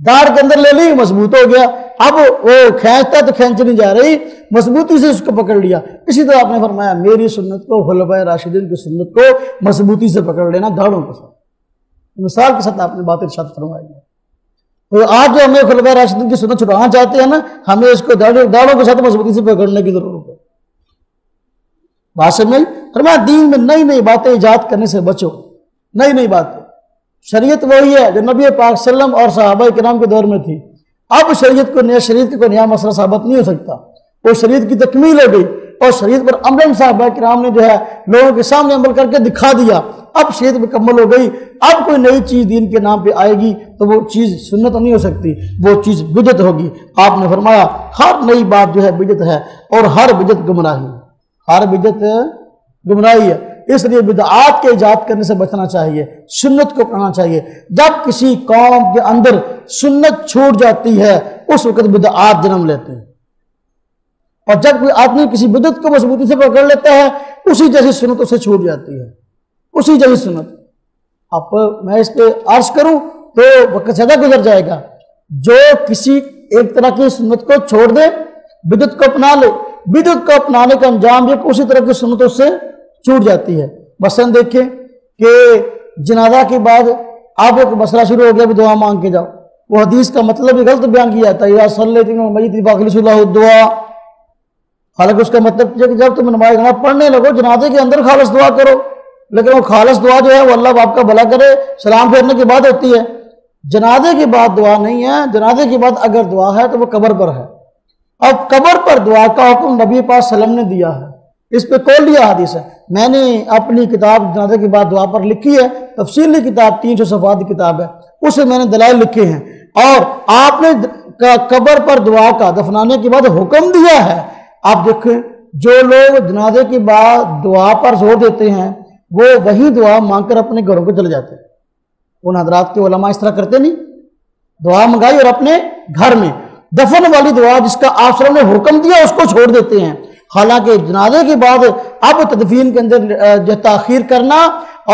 داڑھ کے اندر لے لی مضبوط ہو گیا، اب وہ کھینچتا تو کھینچ نہیں جا رہی، مضبوطی سے اس کو پکڑ لیا۔ اسی طرح آپ نے فرمایا میری سنت کو، خلفائے راشدین کی سنت کو مضبوطی سے پکڑ لینا داڑھوں کے ساتھ۔ مثال کے ساتھ آپ نے بات ارشاد فرمائی ہے۔ تو آج جو ہمیں خلفائے راشدین کی سنت چھڑانا چاہتے ہیں نا، ہمیں اس کو داڑھوں کے ساتھ مضبوطی سے پکڑنے کی ضرورت ہے۔ بات سمجھ میں؟ فرمایا دین میں نئی نئی باتیں ایجاد کرنے سے بچو، نئی نئی باتیں۔ شریعت وہی ہے جو نبی پاک صلی اللہ علیہ وسلم اور صحابہ کرام کے دور میں تھی، اب شریعت کا کوئی نیا مسئلہ ثابت نہیں ہو سکتا، وہ شریعت کی تکمیل ہو گئی، اور شریعت پر عملاً صحابہ کرام نے جو ہے لوگوں کے سامنے عمل کر کے دکھا دیا، اب شریعت مکمل ہو گئی۔ اب کوئی نئی چیز دین کے نام پہ آئے گی تو وہ چیز سنت نہیں ہو سکتی، وہ چیز بدعت ہوگی۔ آپ نے فرمایا ہر نئی بات جو ہے بدعت ہے، اور ہر بدعت گمراہی ہے، ہر بدعت گمراہی ہے، اس لیے بدعات کے ایجاد کرنے سے بچنا چاہیے، سنت کو اپنانا چاہیے۔ جب کسی قوم کے اندر سنت چھوٹ جاتی ہے اس وقت بدعات جنم لیتے ہیں، اور جب کوئی آدمی کسی بدعت کو مضبوطی سے پکڑ لیتا ہے اسی جیسی سنت اسے چھوٹ جاتی ہے، اسی جیسی سنت۔ اب میں اس پہ عرض کروں تو وقت زیادہ گزر جائے گا۔ جو کسی ایک طرح کی سنت کو چھوڑ دے، بدعت کو اپنا لے، بدعت کو اپنانے کا انجام یہ کہ اسی طرح کی سنتوں سے چھوٹ جاتی ہے۔ مثلا دیکھیں کہ جنازہ کے بعد آپ ایک مسئلہ شروع ہو گیا بھی دعا مانگ کے جاؤ، وہ حدیث کا مطلب ہی غلط بیان کیا جاتا ہے، یا صلیتم المیت فاخلصوا لہ الدعاء، حالانکہ اس کا مطلب یہ کہ جب تم نماز جنازہ پڑھنے لگو جنازے کے اندر خالص دعا کرو، لیکن وہ خالص دعا جو ہے وہ اللہ باپ کا بھلا کرے سلام پھیرنے کے بعد ہوتی ہے، جنازے کے بعد دعا نہیں ہے۔ جنازے کے بعد اگر دعا ہے تو وہ قبر پر ہے، اب قبر پر دعا کا حکم نبی پاک صلی اللہ علیہ وسلم نے دیا ہے، اس پہ کل حدیث ہے۔ میں نے اپنی کتاب جنازے کے بعد دعا پر لکھی ہے، تفصیلی کتاب 300 صفحات کی کتاب ہے، اسے میں نے دلائل لکھے ہیں، اور آپ نے قبر پر دعا کا دفنانے کے بعد حکم دیا ہے۔ آپ دیکھیں جو لوگ جنازے کے بعد دعا پر زور دیتے ہیں وہ وہی دعا مانگ کر اپنے گھروں کو چلے جاتے ہیں۔ ان حضرات کے علماء اس طرح کرتے نہیں، دعا منگائی اور اپنے گھر میں دفن والی دعا جس کا آپ صلی اللہ علیہ وسلم نے حکم دیا اس کو چھوڑ دیتے ہیں۔ حالانکہ جنازے کے بعد اب تدفین کے اندر جو تاخیر کرنا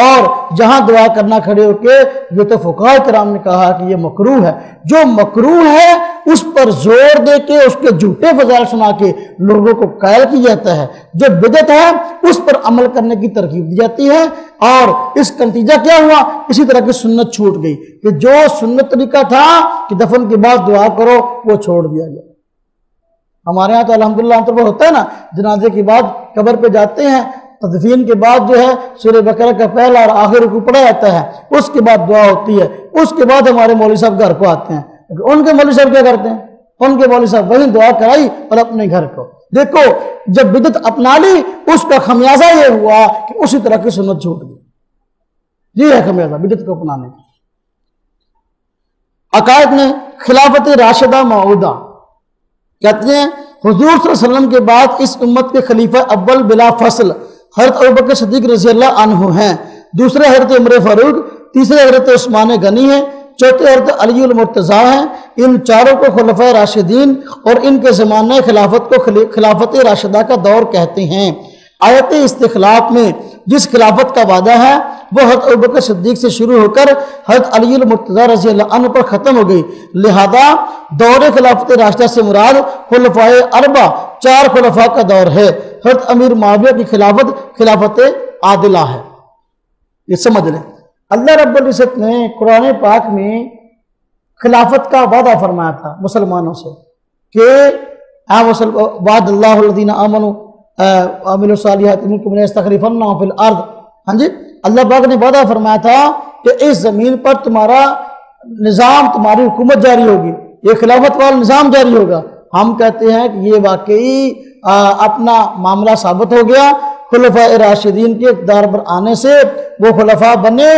اور جہاں دعا کرنا کھڑے ہو کے، یہ تو فقہاء کرام نے کہا کہ یہ مکروہ ہے۔ جو مکروہ ہے اس پر زور دے کے اس کے جھوٹے فضائل سنا کے لوگوں کو قائل کیا جاتا ہے، جو بدعت ہے اس پر عمل کرنے کی ترغیب دی جاتی ہے، اور اس کا نتیجہ کیا ہوا؟ اسی طرح کی سنت چھوٹ گئی کہ جو سنت طریقہ تھا کہ دفن کے بعد دعا کرو وہ چھوڑ دیا گیا۔ ہمارے ہاں تو الحمدللہ عام طور پر ہوتا ہے نا، جنازے کے بعد قبر پہ جاتے ہیں، تدفین کے بعد جو ہے سورہ بقرہ کا پہلا اور آخر رکوع پڑھا جاتا ہے، اس کے بعد دعا ہوتی ہے، اس کے بعد ہمارے مولوی صاحب گھر کو آتے ہیں۔ ان کے مولوی صاحب کیا کرتے ہیں؟ ان کے مولوی صاحب وہی دعا کرائی اور اپنے گھر کو۔ دیکھو جب بدعت اپنا لی اس کا خمیازہ یہ ہوا کہ اسی طرح کی سنت چھوٹ گئی۔ یہ ہے خمیازہ بدعت کو اپنانے کا۔ عقائد میں خلافت راشدہ موعودہ کہتے ہیں حضور صلی اللہ علیہ وسلم کے بعد اس امت کے خلیفہ اول بلا فصل حضرت ابوبکر صدیق رضی اللہ عنہ ہیں، دوسرے حضرت عمر فاروق، تیسرے حضرت عثمان غنی ہیں، چوتھے حضرت علی المرتضیٰ ہیں۔ ان چاروں کو خلفائے راشدین اور ان کے زمانہ خلافت کو خلافت راشدہ کا دور کہتے ہیں۔ آیت استخلاف میں جس خلافت کا وعدہ ہے وہ حضرت ابوبکر صدیق سے شروع ہو کر حضرت علی المرتضیٰ رضی اللہ عنہ پر ختم ہو گئی، لہذا دور خلافت راشدہ سے مراد خلفائے اربع، 4 خلفاء کا دور ہے۔ حضرت امیر معاویہ کی خلافت عادلہ ہے۔ یہ سمجھ لیں، اللہ رب العزت نے قرآن پاک میں خلافت کا وعدہ فرمایا تھا مسلمانوں سے کہ وعد اللہ الذین آمنوا وعملوا الصالحات منکم لیستخلفنہم فی الارض۔ ہاں جی، اللہ پاک نے وعدہ فرمایا تھا کہ اس زمین پر تمہارا نظام، تمہاری حکومت جاری ہوگی، یہ خلافت والا نظام جاری ہوگا۔ ہم کہتے ہیں کہ یہ واقعی اپنا معاملہ ثابت ہو گیا۔ خلفاء راشدین کے اقتدار پر آنے سے وہ خلفاء بنے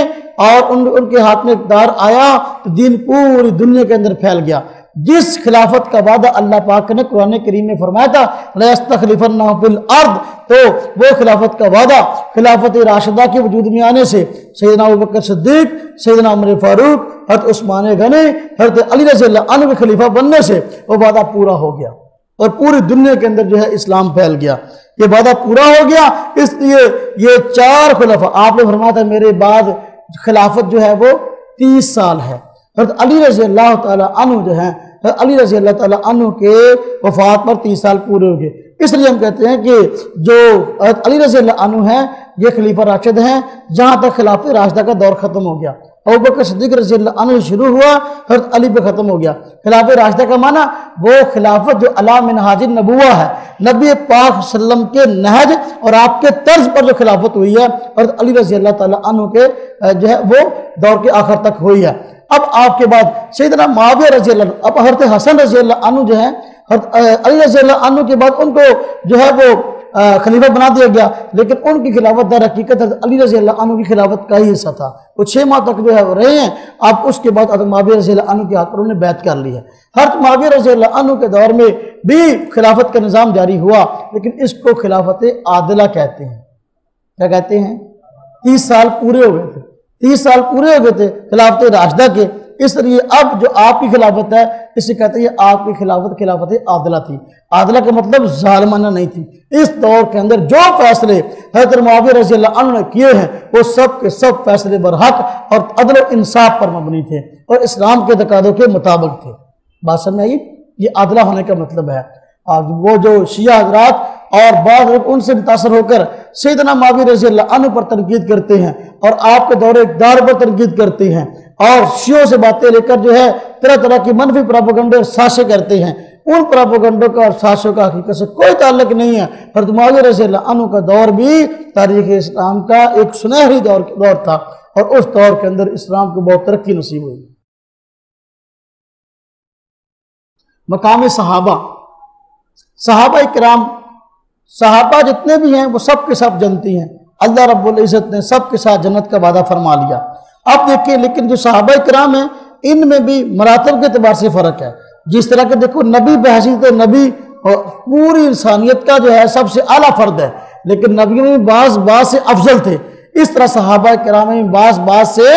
اور ان کے ہاتھ میں اقتدار آیا تو دین پوری دنیا کے اندر پھیل گیا۔ جس خلافت کا وعدہ اللہ پاک نے قرآن کریم میں فرمایا تھا لَيَسْتَخْلِفَنَّهُمْ فِي الْأَرْضِ، تو وہ خلافت کا وعدہ خلافت راشدہ کے وجود میں آنے سے سیدنا ابوبکر صدیق، سیدنا عمر فاروق، حضرت عثمان غنی، حضرت علی رضی اللہ عنہ کے خلیفہ بننے سے وہ وعدہ پورا ہو گیا اور پوری دنیا کے اندر جو ہے اسلام پھیل گیا۔ یہ وعدہ پورا ہو گیا، اس لیے یہ 4 خلفاء، آپ نے فرمایا تھا میرے بعد خلافت جو ہے وہ 30 سال ہے۔ حضرت علی رضی اللہ تعالیٰ عنہ جو ہیں، علی رضی اللہ تعالیٰ عنہ کے وفات پر 30 سال پورے ہو گئے۔ اس لیے ہم کہتے ہیں کہ جو حضرت علی رضی اللہ عنہ ہیں یہ خلیفہ راشد ہیں جہاں تک خلافت راشدہ کا دور ختم ہو گیا۔ ابوبکر صدیق رضی اللہ عنہ شروع ہوا، حضرت علی پہ ختم ہو گیا۔ خلافت راشدہ کا معنی وہ خلافت جو علی منہاج النبوہ ہے، نبی پاک صلی اللہ علیہ وسلم کے نہج اور آپ کے طرز پر جو خلافت ہوئی ہے حضرت علی رضی اللہ تعالیٰ عنہ کے جو ہے وہ دور کے آخر تک ہوئی ہے۔ اب آپ کے بعد سیدنا معاویہ رضی اللہ عنہ، اب حضرت حسن رضی اللہ عنہ جو ہیں، حضرت علی رضی اللہ عنہ کے بعد ان کو جو ہے وہ خلیفہ بنا دیا گیا، لیکن ان کی خلافت در حقیقت حضرت علی رضی اللہ عنہ کی خلافت کا ہی حصہ تھا۔ وہ 6 ماہ تک جو ہے وہ رہے ہیں، اب اس کے بعد حضرت معاویہ رضی اللہ عنہ کے ہاتھ پر انہوں نے بیعت کر لی ہے۔ حضرت معاویہ رضی اللہ عنہ کے دور میں بھی خلافت کا نظام جاری ہوا، لیکن اس کو خلافت عادلہ کہتے ہیں۔ کیا کہتے ہیں؟ 30 سال پورے ہو گئے تھے، 30 سال پورے ہو گئے تھے خلافت راشدہ کے، اس لیے اب جو آپ کی خلافت ہے اسے کہتے ہیں آپ کی خلافت خلافت عادلہ تھی۔ عادلہ کا مطلب ظالمانہ نہیں تھی۔ اس دور کے اندر جو فیصلے حضرت معاویہ رضی اللہ عنہ نے کیے ہیں وہ سب کے سب فیصلے برحق اور عدل و انصاف پر مبنی تھے اور اسلام کے تقاضوں کے مطابق تھے۔ بات سمجھ آئی؟ یہ عادلہ ہونے کا مطلب ہے۔ وہ جو شیعہ حضرات اور بعض لوگ ان سے متاثر ہو کر سیدنا معاویہ رضی اللہ عنہ پر تنقید کرتے ہیں اور آپ کے دور اقتدار پر تنقید کرتے ہیں اور شیعوں سے باتیں لے کر جو ہے طرح طرح کی منفی پراپیگنڈے اور سازشیں کرتے ہیں، ان پراپیگنڈوں کا اور سازشوں کا حقیقت سے کوئی تعلق نہیں ہے۔ حضرت معاویہ رضی اللہ عنہ کا دور بھی تاریخ اسلام کا ایک سنہری دور تھا اور اس دور کے اندر اسلام کو بہت ترقی نصیب ہوئی۔ مقام صحابہ کرام، صحابہ جتنے بھی ہیں وہ سب کے سب جنتی ہیں، اللہ رب العزت نے سب کے ساتھ جنت کا وعدہ فرما لیا۔ اب دیکھیں لیکن جو صحابہ کرام ہیں ان میں بھی مراتب کے اعتبار سے فرق ہے۔ جس طرح کہ دیکھو نبی بحیثیت نبی پوری انسانیت کا جو ہے سب سے اعلیٰ فرد ہے، لیکن نبیوں میں بعض سے افضل تھے، اس طرح صحابہ کرام میں بعض سے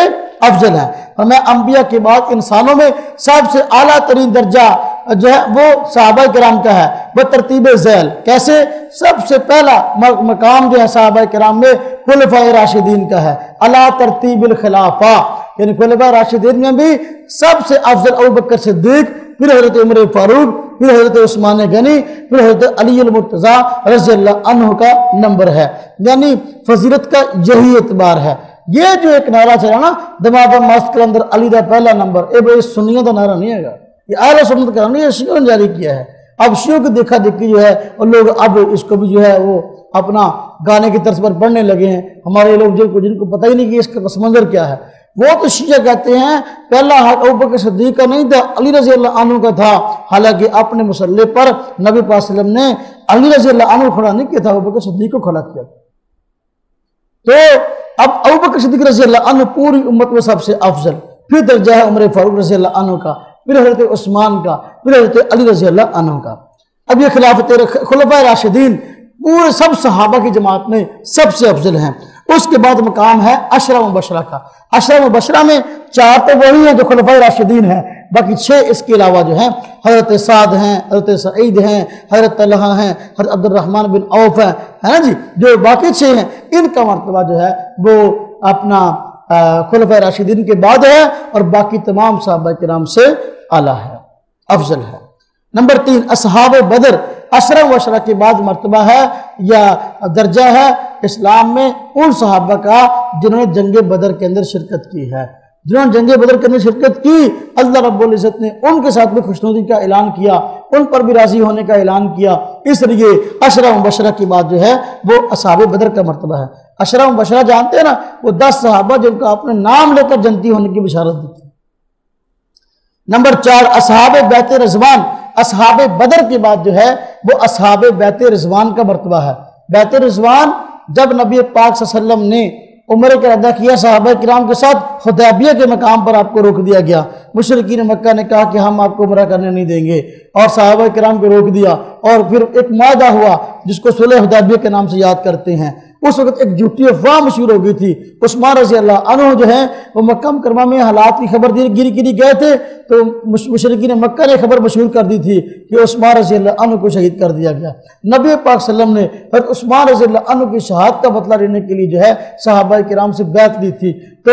افضل ہیں۔ ہمیں انبیاء کے بعد انسانوں میں سب سے اعلیٰ ترین درجہ جو ہے وہ صحابہ کرام کا ہے، وہ ترتیب ذیل۔ کیسے؟ سب سے پہلا مقام جو ہے صحابہ کرام میں خلفاء راشدین کا ہے، علی ترتیب الخلافہ، یعنی خلفاء راشدین میں بھی سب سے افضل ابوبکر صدیق، پھر حضرت عمر فاروق، پھر حضرت عثمان غنی، پھر حضرت علی المرتضیٰ رضی اللہ عنہ کا نمبر ہے، یعنی فضیلت کا یہی اعتبار ہے۔ یہ جو ایک نعرہ چلا نا دماغ مست کے اندر علی دا پہلا نمبر، اے بھائی سنیوں کا نعرہ نہیں ہے گا، یہ اہل سنت کا نہیں، یہ شیعوں نے جاری کیا ہے۔ اب شیعوں کی دیکھا دیکھی جو ہے اور لوگ اب اس کو بھی جو ہے وہ اپنا گانے کی طرز پر پڑھنے لگے ہیں۔ ہمارے لوگ جن کو پتہ ہی نہیں کہ اس کا پس منظر کیا ہے، وہ تو شیعہ کہتے ہیں پہلا حق ابوبکر صدیق کا نہیں تھا، علی رضی اللہ عنہ کا تھا، حالانکہ اپنے مصلی پر نبی پاک صلی اللہ علیہ وسلم نے علی رضی اللہ عنہ کو کھڑا نہیں کیا تھا، ابوبکر صدیق کو کھڑا کیا تھا۔ تو اب ابوبکر صدیق رضی اللہ عنہ پوری امت میں سب سے افضل، پھر درجہ ہے عمر فاروق رضی اللہ عنہ کا، پھر حضرت عثمان کا، پھر حضرت علی رضی اللہ عنہ کا۔ اب یہ خلافت خلفاء راشدین پورے سب صحابہ کی جماعت میں سب سے افضل ہیں۔ اس کے بعد مقام ہے عشرہ مبشرہ کا۔ عشرہ مبشرہ میں 4 تو وہی ہیں جو خلفائے راشدین ہیں، باقی 6 اس کے علاوہ جو ہیں حضرت سعد ہیں، حضرت سعید ہیں، حضرت طلحہ ہیں، حضرت عبد الرحمن بن عوف ہیں، ہے نا جی، جو باقی 6 ہیں ان کا مرتبہ جو ہے وہ اپنا خلفائے راشدین کے بعد ہے اور باقی تمام صحابہ کرام سے اعلیٰ ہے، افضل ہے۔ نمبر 3 اصحاب بدر، عشرہ مبشرہ کے بعد مرتبہ ہے یا درجہ ہے اسلام میں ان صحابہ کا جنہوں نے جنگ بدر کے اندر شرکت کی ہے۔ جنہوں نے جنگ بدر کے اندر شرکت کی، اللہ رب العزت نے ان کے ساتھ بھی خوشنودی کا اعلان کیا، ان پر بھی راضی ہونے کا اعلان کیا، اس لیے عشرہ مبشرہ کی بات جو ہے وہ اصحاب بدر کا مرتبہ ہے۔ عشرہ مبشرہ جانتے ہیں نا، وہ 10 صحابہ جن کا اپنے نام لے کر جنتی ہونے کی بشارت دی تھی۔ نمبر 4 اصحاب بیت رضوان، اصحاب بدر کے بعد جو ہے وہ اصحاب بیت رضوان کا مرتبہ ہے۔ بیت رضوان جب نبی پاک صلی اللہ علیہ وسلم نے عمرے کا ارادہ کیا صحابہ کرام کے ساتھ، حدیبیہ کے مقام پر آپ کو روک دیا گیا۔ مشرکین مکہ نے کہا کہ ہم آپ کو عمرہ کرنے نہیں دیں گے، اور صحابہ کرام کو روک دیا، اور پھر ایک معاہدہ ہوا جس کو صلح حدیبیہ کے نام سے یاد کرتے ہیں۔ اس وقت ایک جھوٹی افواہ مشہور ہو گئی تھی، عثمان رضی اللہ عنہ جو ہیں وہ مکہ مکرمہ میں حالات کی خبر گیری گئے تھے، تو مشرکین مکہ نے خبر مشہور کر دی تھی کہ عثمان رضی اللہ عنہ کو شہید کر دیا گیا۔ نبی پاک صلی اللہ علیہ وسلم نے حضرت عثمان رضی اللہ عنہ کی شہادت کا بدلہ لینے کے لیے جو ہے صحابہ کرام سے بیعت لی تھی، تو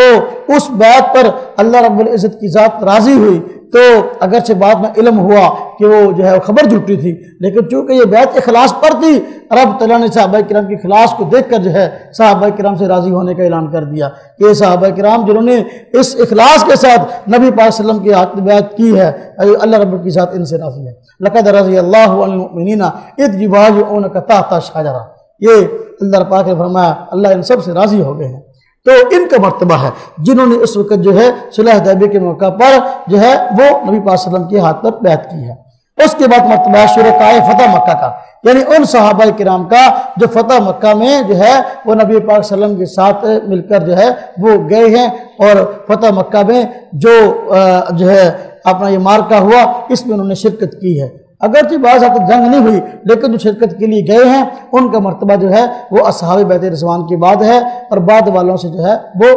اس بیعت پر اللہ رب العزت کی ذات راضی ہوئی۔ تو اگرچہ بعد میں علم ہوا کہ وہ جو ہے خبر جھوٹی تھی، لیکن چونکہ یہ بیعت اخلاص پر تھی، رب تعالیٰ نے صحابہ کرام کی اخلاص کو دیکھ کر جو ہے صحابہ کرام سے راضی ہونے کا اعلان کر دیا کہ یہ صحابہ کرام جنہوں نے اس اخلاص کے ساتھ نبی پاک صلی اللہ علیہ وسلم کی ہاتھ بیعت کی ہے، اللہ رب کی ذات ان سے راضی ہے۔ لقد رضی اللہ عن المؤمنین اذ یبایعونک تحت الشجرہ، یہ اللہ پاک نے فرمایا اللہ ان سب سے راضی ہو گئے ہیں۔ تو ان کا مرتبہ ہے جنہوں نے اس وقت جو ہے صلح حدیبیہ کے موقع پر جو ہے وہ نبی پاک صلی اللہ علیہ وسلم کے ہاتھ پر بیعت کی ہے۔ اس کے بعد مرتبہ ہے شرکائے فتح مکہ کا، یعنی ان صحابہ کرام کا جو فتح مکہ میں جو ہے وہ نبی پاک صلی اللہ علیہ وسلم کے ساتھ مل کر جو ہے وہ گئے ہیں، اور فتح مکہ میں جو ہے اپنا یہ مارکہ ہوا اس میں انہوں نے شرکت کی ہے۔ اگرچہ بعض حد تک جنگ نہیں ہوئی، لیکن جو شرکت کے لیے گئے ہیں ان کا مرتبہ جو ہے وہ اصحاب بیت رضوان کی بعد ہے، اور بعد والوں سے جو ہے وہ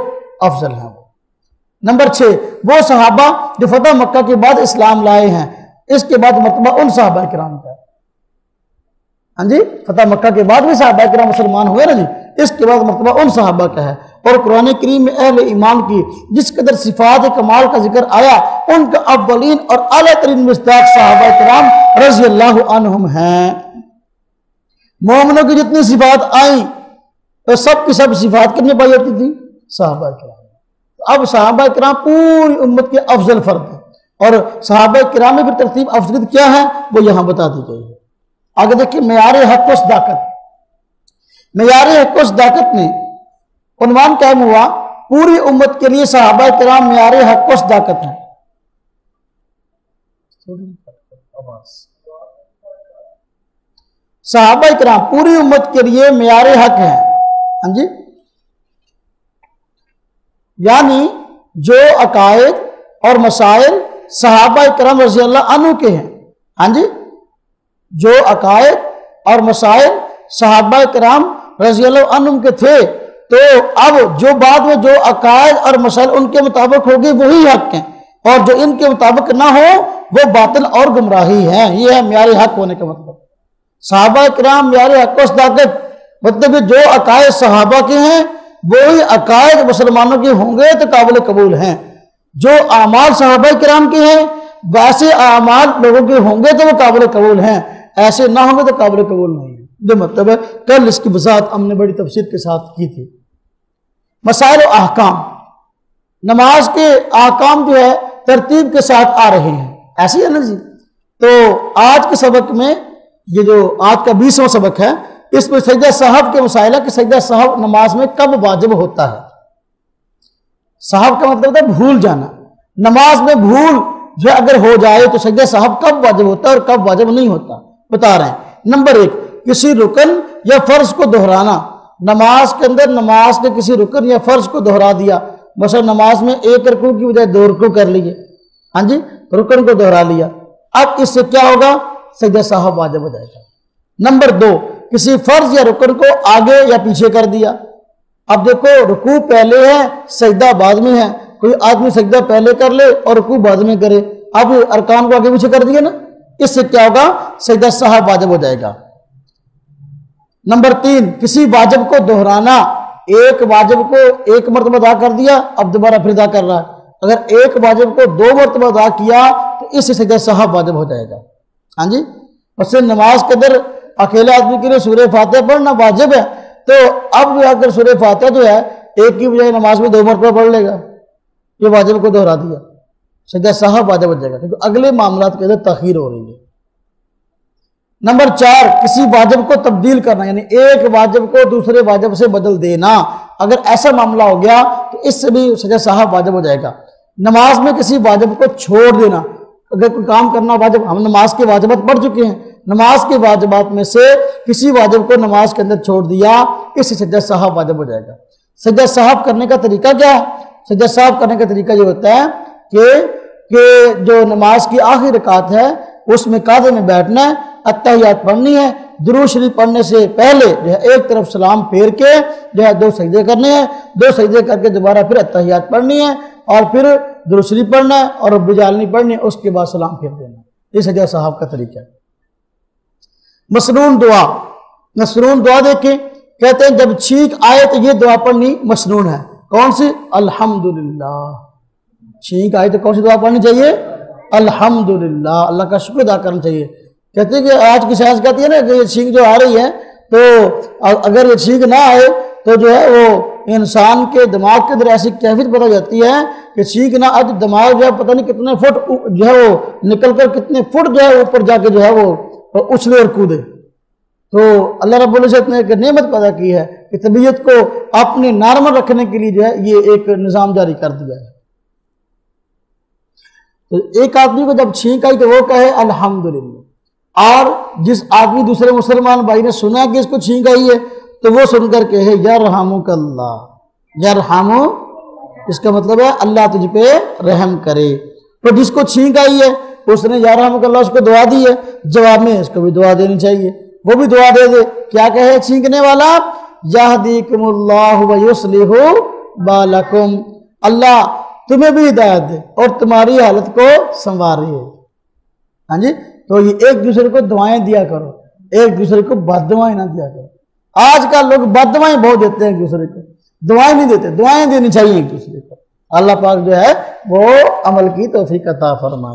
افضل ہیں۔ نمبر 6 وہ صحابہ جو فتح مکہ کے بعد اسلام لائے ہیں، اس کے بعد مرتبہ ان صحابہ کرام کا ہے۔ ہاں جی، فتح مکہ کے بعد بھی صحابہ کرام مسلمان ہوئے نا جی، اس کے بعد مرتبہ ان صحابہ کا ہے۔ اور قرآن کریم میں اہل ایمان کی جس قدر صفات کمال کا ذکر آیا، ان کا اولین اور اعلیٰ ترین مصداق صحابہ کرام رضی اللہ عنہم ہیں۔ مومنوں کی جتنی صفات آئیں تو سب کی سب صفات کتنے پائی جاتی تھی؟ صحابہ کرام۔ اب صحابہ کرام پوری امت کے افضل فرد ہیں، اور صحابہ کرام میں پھر ترتیب افضلیت کیا ہے وہ یہاں بتا دی گئی ہے۔ آگے دیکھیں معیار حق و صداقت، معیار حق و صداقت میں عنوان قائم ہوا پوری امت کے لیے صحابہ کرام معیار حق و صداقت ہیں۔ صحابہ کرام پوری امت کے لیے معیار حق ہیں، ہاں جی، یعنی جو عقائد اور مسائل صحابہ کرام رضی اللہ عنہ کے ہیں، ہاں جی، جو عقائد اور مسائل صحابہ کرام رضی اللہ عنہ کے تھے، تو اب جو بعد میں جو عقائد اور مسائل ان کے مطابق ہوگی وہی حق ہیں، اور جو ان کے مطابق نہ ہو وہ باطل اور گمراہی ہیں۔ یہ ہے معیار حق ہونے کا مطلب۔ صحابہ کرام معیار حق و صداقت مطلب جو عقائد صحابہ کے ہیں وہی عقائد مسلمانوں کے ہوں گے تو قابل قبول ہیں، جو اعمال صحابہ کرام کے ہیں ویسے اعمال لوگوں کے ہوں گے تو وہ قابل قبول ہیں، ایسے نہ ہوں گے تو قابل قبول نہیں ہے۔ جو مطلب ہے کل اس کی وضاحت ہم نے بڑی تفصیل کے ساتھ کی تھی۔ مسائل و احکام، نماز کے احکام جو ہے ترتیب کے ساتھ آ رہے ہیں، ایسی ہے نا جی۔ تو آج کے سبق میں یہ جو آج کا 20واں سبق ہے، اس میں سجدہ سہو کے مسائل ہے کہ سجدہ سہو نماز میں کب واجب ہوتا ہے۔ سہو کا مطلب ہوتا ہے بھول جانا، نماز میں بھول جو اگر ہو جائے تو سجدہ سہو کب واجب ہوتا ہے اور کب واجب نہیں ہوتا بتا رہے ہیں۔ نمبر 1 کسی رکن یا فرض کو دہرانا، نماز کے اندر نماز کے کسی رکن یا فرض کو دہرا دیا، مثلا نماز میں 1 رکوع کی بجائے 2 رکوع کر لیے، ہاں جی، رکن کو دہرا لیا، اب اس سے کیا ہوگا؟ سجدہ سہو واجب ہو جائے گا۔ نمبر 2 کسی فرض یا رکن کو آگے یا پیچھے کر دیا، اب دیکھو رکوع پہلے ہے سجدہ بعد میں ہے، کوئی آدمی سجدہ پہلے کر لے اور رکوع بعد میں کرے، اب ارکان کو آگے پیچھے کر دیا نا، اس سے کیا ہوگا؟ سجدہ سہو واجب ہو جائے گا۔ نمبر 3، کسی واجب کو دہرانا، ایک واجب کو ایک مرتبہ ادا کر دیا اب دوبارہ پھر ادا کر رہا ہے، اگر ایک واجب کو 2 مرتبہ ادا کیا تو اس سے سجدہ سہو واجب ہو جائے گا۔ ہاں جی، بس نماز کے اندر اکیلے آدمی کے لیے سورہ فاتحہ پڑھنا واجب ہے، تو اب اگر سورہ فاتحہ جو ہے ایک کی بجائے نماز میں 2 مرتبہ پڑھ لے گا، یہ واجب کو دہرا دیا، سجدہ سہو واجب ہو جائے گا، کیونکہ اگلے معاملات کے اندر تاخیر ہو رہی ہے۔ نمبر 4، کسی واجب کو تبدیل کرنا، یعنی ایک واجب کو دوسرے واجب سے بدل دینا، اگر ایسا معاملہ ہو گیا تو اس سے بھی سجدہ سہو واجب ہو جائے گا۔ نماز میں کسی واجب کو چھوڑ دینا، اگر کوئی کام کرنا واجب، ہم نماز کے واجبات پڑھ چکے ہیں، نماز کے واجبات میں سے کسی واجب کو نماز کے اندر چھوڑ دیا، اس سے سجدہ سہو واجب ہو جائے گا۔ سجدہ سہو کرنے کا طریقہ کیا ہے؟ سجدہ سہو کرنے کا طریقہ یہ ہوتا ہے کہ جو نماز کی آخری رکعت ہے اس میں قاعدے میں بیٹھنا ہے، اتحیات پڑھنی ہے، درود شریف پڑھنے سے پہلے جو ہے ایک طرف سلام پھیر کے جو ہے 2 سجدے کرنے ہیں، 2 سجدے کر کے دوبارہ پھر اتحیات پڑھنی ہے اور پھر درود شریف پڑھنا ہے اور رب اجعلنی پڑھنی ہے، اس کے بعد سلام پھیر دینا۔ یہ سجدہ سہو کا طریقہ ہے۔ مسنون دعا، مسنون دعا دیکھیں، کہتے ہیں جب چھینک آئے تو یہ دعا پڑھنی مسنون ہے، کون سی؟ الحمدللہ۔ چھینک آئے تو کون سی دعا پڑھنی چاہیے؟ الحمدللہ، اللہ کا شکر ادا کرنا چاہیے۔ کہتے ہیں کہ آج کی سائنس کہتی ہے نا کہ یہ چھینک جو آ رہی ہے تو اگر یہ چھینک نہ آئے تو جو ہے وہ انسان کے دماغ کے اندر ایسی کیفیت پتہ جاتی ہے کہ چھینک نہ آئے تو دماغ جو ہے پتہ نہیں کتنے فٹ جو ہے وہ نکل کر کتنے فٹ جو ہے اوپر جا کے جو ہے وہ اچھلے اور کودے۔ تو اللہ رب العزت نے ایک نعمت پیدا کی ہے کہ طبیعت کو اپنے نارمل رکھنے کے لیے جو ہے یہ ایک نظام جاری کر دیا ہے۔ تو ایک آدمی کو جب چھینک آئی تو وہ کہے الحمدللہ، اور جس آدمی دوسرے مسلمان بھائی نے سنا کہ اس کو چھینک آئی ہے تو وہ سن کر کہے یرحمک اللہ، یرحمو اس کا مطلب ہے اللہ تجھ پہ رحم کرے۔ تو جس کو چھینک آئی ہے اس نے یرحمک اللہ اس کو دعا دی ہے، جواب میں اس کو بھی دعا دینی چاہیے، وہ بھی دعا دے دے۔ کیا کہے چھینکنے والا؟ یہدیکم اللہ ویصلح بالکم، اللہ تمہیں بھی ہدایت دے اور تمہاری حالت کو سنوارے۔ ہاں جی، تو یہ ایک دوسرے کو دعائیں دیا کرو، ایک دوسرے کو بد دعائیں نہ دیا کرو۔ آج کل لوگ بد دعائیں بہت دیتے ہیں ایک دوسرے کو، دعائیں نہیں دیتے، دعائیں دینی چاہیے ایک دوسرے کو۔ اللہ پاک جو ہے وہ عمل کی توفیق عطا فرمائے۔